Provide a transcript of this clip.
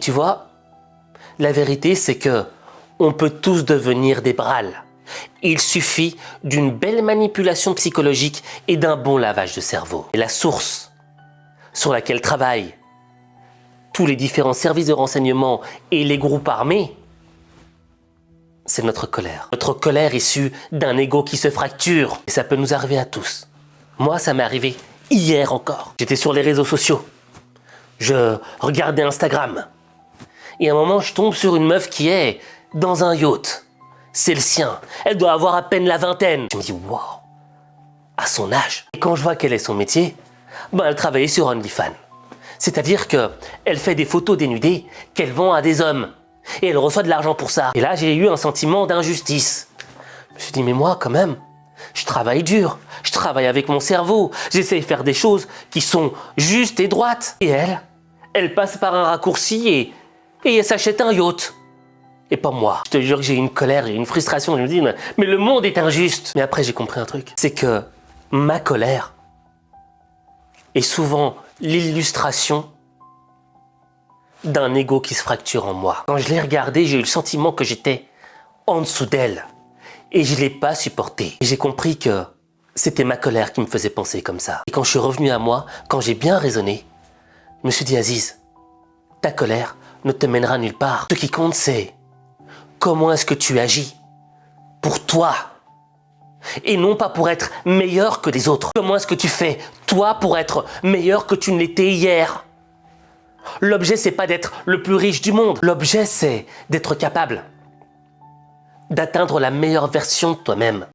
tu vois, la vérité c'est que on peut tous devenir des brals. Il suffit d'une belle manipulation psychologique et d'un bon lavage de cerveau. Et la source sur laquelle travaillent tous les différents services de renseignement et les groupes armés, c'est notre colère. Notre colère issue d'un ego qui se fracture. Et ça peut nous arriver à tous. Moi, ça m'est arrivé hier encore. J'étais sur les réseaux sociaux. Je regardais Instagram. Et à un moment, je tombe sur une meuf qui est dans un yacht. C'est le sien. Elle doit avoir à peine la vingtaine. Je me dis, waouh, à son âge. Et quand je vois quel est son métier, elle travaillait sur OnlyFans. C'est-à-dire qu'elle fait des photos dénudées qu'elle vend à des hommes. Et elle reçoit de l'argent pour ça. Et là, j'ai eu un sentiment d'injustice. Je me suis dit, mais moi, quand même, je travaille dur. Je travaille avec mon cerveau. J'essaie de faire des choses qui sont justes et droites. Et elle passe par un raccourci et elle s'achète un yacht. Et pas moi. Je te jure que j'ai une colère, j'ai une frustration. Je me dis, mais le monde est injuste. Mais après, j'ai compris un truc. C'est que ma colère est souvent l'illustration d'un ego qui se fracture en moi. Quand je l'ai regardé, j'ai eu le sentiment que j'étais en dessous d'elle. Et je ne l'ai pas supporté. Et j'ai compris que c'était ma colère qui me faisait penser comme ça. Et quand je suis revenu à moi, quand j'ai bien raisonné, je me suis dit, Aziz, ta colère ne te mènera nulle part. Ce qui compte, c'est comment est-ce que tu agis pour toi et non pas pour être meilleur que les autres. Comment est-ce que tu fais, toi, pour être meilleur que tu ne l'étais hier? L'objet, c'est pas d'être le plus riche du monde. L'objet, c'est d'être capable d'atteindre la meilleure version de toi-même.